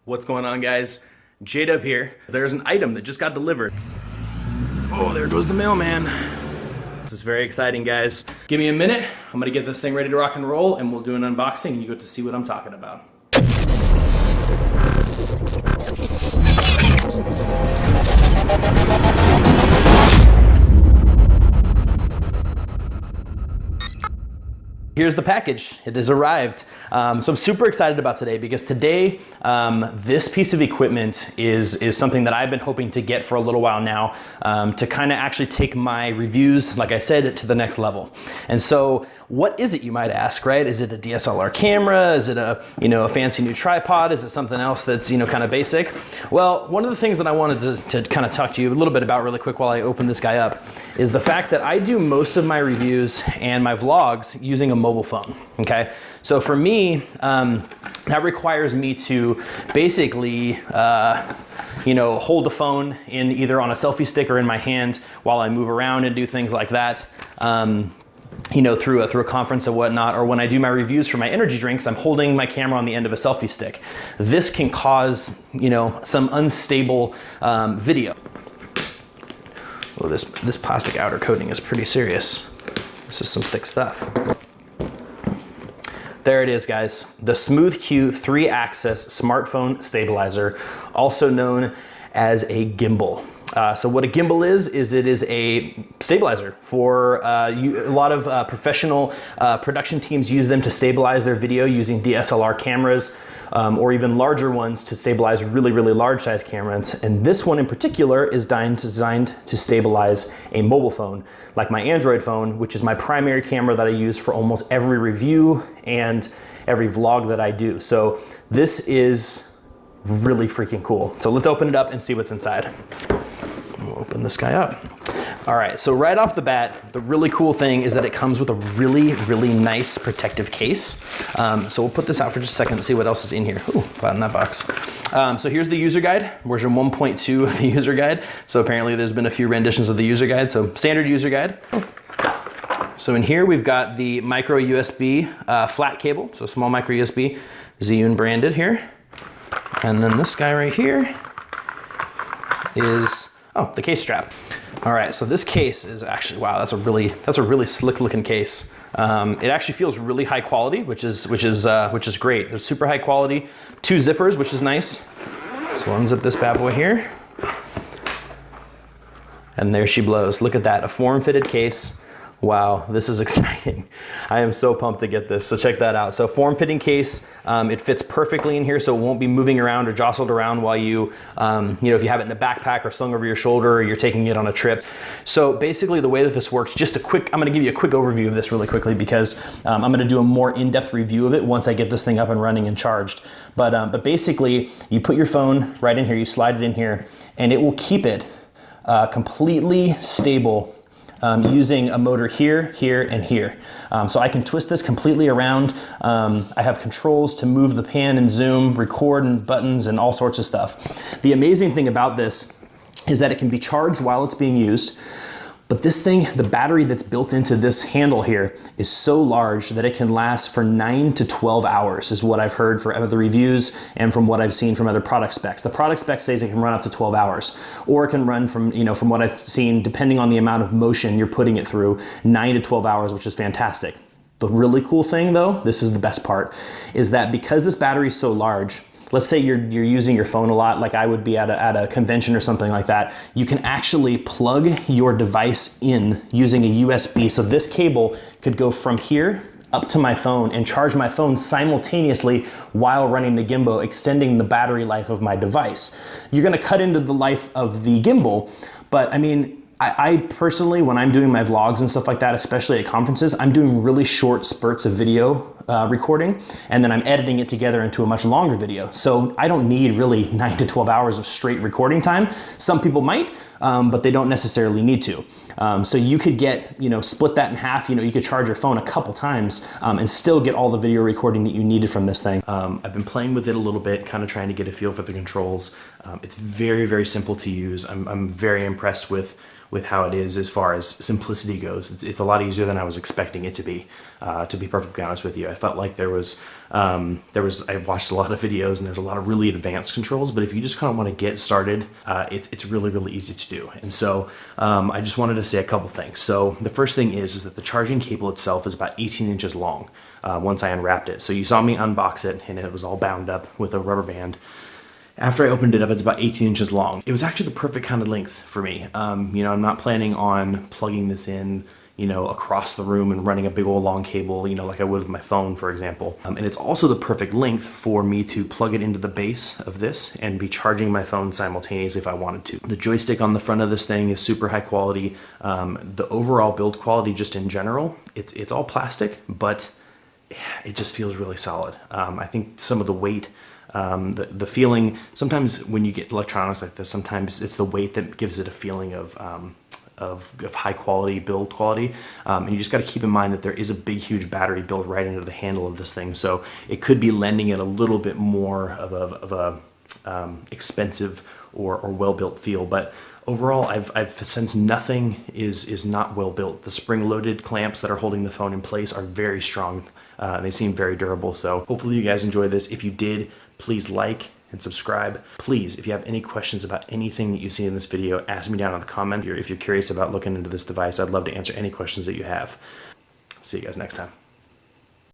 What's going on, guys? J-Dub here. There's an item that just got delivered. Oh, there goes the mailman. This is very exciting, guys. Give me a minute. I'm gonna get this thing ready to rock and roll, and we'll do an unboxing, and you get to see what I'm talking about. Here's the package. It has arrived. So I'm super excited about today because today, this piece of equipment is something that I've been hoping to get for a little while now, to kind of actually take my reviews, like I said, to the next level. And so what is it, you might ask, right? Is it a DSLR camera? Is it a fancy new tripod? Is it something else that's, kind of basic? Well, one of the things that I wanted to kind of talk to you a little bit about really quick while I open this guy up is the fact that I do most of my reviews and my vlogs using a mobile phone, okay? So for me, that requires me to basically, hold the phone in either on a selfie stick or in my hand while I move around and do things like that. Through a conference or whatnot, or when I do my reviews for my energy drinks, I'm holding my camera on the end of a selfie stick. This can cause, some unstable video. Oh, this plastic outer coating is pretty serious. This is some thick stuff. There it is, guys. The SmoothQ 3-axis smartphone stabilizer, also known as a gimbal. So what a gimbal is it is a stabilizer for a lot of professional production teams use them to stabilize their video using DSLR cameras, or even larger ones to stabilize really, really large size cameras. And this one in particular is designed to stabilize a mobile phone, like my Android phone, which is my primary camera that I use for almost every review and every vlog that I do. So this is really freaking cool. So let's open it up and see what's inside. We'll open this guy up. All right, so right off the bat, the really cool thing is that it comes with a really, really nice protective case. So we'll put this out for just a second and see what else is in here. Ooh, flat in that box. So here's the user guide, version 1.2 of the user guide. So apparently there's been a few renditions of the user guide, so standard user guide. So in here we've got the micro USB flat cable, so small micro USB, Zhiyun branded here. And then this guy right here is, the case strap. All right, so this case is actually, wow, that's a really slick looking case. It actually feels really high quality, which is great. It's super high quality. 2 zippers, which is nice. So we'll unzip this bad boy here. And there she blows. Look at that, a form-fitted case. Wow, this is exciting. I am so pumped to get this, so check that out. So form-fitting case, it fits perfectly in here, so it won't be moving around or jostled around while you, if you have it in a backpack or slung over your shoulder or you're taking it on a trip. So basically the way that this works, I'm gonna give you a quick overview of this really quickly because I'm gonna do a more in-depth review of it once I get this thing up and running and charged. But basically, you put your phone right in here, you slide it in here, and it will keep it completely stable using a motor here, here, and here. So I can twist this completely around. I have controls to move the pan and zoom, record and buttons and all sorts of stuff. The amazing thing about this is that it can be charged while it's being used. But this thing, the battery that's built into this handle here is so large that it can last for 9 to 12 hours is what I've heard for other reviews and from what I've seen from other product specs. The product spec says it can run up to 12 hours, or it can run from what I've seen, depending on the amount of motion you're putting it through, 9 to 12 hours, which is fantastic. The really cool thing though, this is the best part, is that because this battery is so large, let's say you're using your phone a lot, like I would be at a convention or something like that, you can actually plug your device in using a USB. So this cable could go from here up to my phone and charge my phone simultaneously while running the gimbal, extending the battery life of my device. You're gonna cut into the life of the gimbal, but I mean, I personally, when I'm doing my vlogs and stuff like that, especially at conferences, I'm doing really short spurts of video recording, and then I'm editing it together into a much longer video. So I don't need really 9 to 12 hours of straight recording time. Some people might, but they don't necessarily need to. So you could get, split that in half, you could charge your phone a couple times and still get all the video recording that you needed from this thing. I've been playing with it a little bit, kind of trying to get a feel for the controls. It's very, very simple to use. I'm very impressed with with how it is as far as simplicity goes. It's a lot easier than I was expecting it to be perfectly honest with you. I felt like I watched a lot of videos and there's a lot of really advanced controls, but if you just kind of want to get started, it's really, really easy to do. And so I just wanted to say a couple things. So the first thing is that the charging cable itself is about 18 inches long once I unwrapped it. So you saw me unbox it and it was all bound up with a rubber band. After I opened it up, it's about 18 inches long. It was actually the perfect kind of length for me. I'm not planning on plugging this in, across the room and running a big old long cable, like I would with my phone, for example. And it's also the perfect length for me to plug it into the base of this and be charging my phone simultaneously if I wanted to. The joystick on the front of this thing is super high quality. The overall build quality, just in general, it's all plastic, but it just feels really solid. I think some of the weight, the feeling, sometimes when you get electronics like this, sometimes it's the weight that gives it a feeling of high quality build quality, and you just got to keep in mind that there is a big huge battery built right into the handle of this thing, so it could be lending it a little bit more of a expensive or well-built feel. But overall, I've sensed nothing is not well built. The spring-loaded clamps that are holding the phone in place are very strong. They seem very durable. So hopefully you guys enjoyed this. If you did, please like and subscribe. Please, if you have any questions about anything that you see in this video, ask me down in the comment. If you're curious about looking into this device, I'd love to answer any questions that you have. See you guys next time.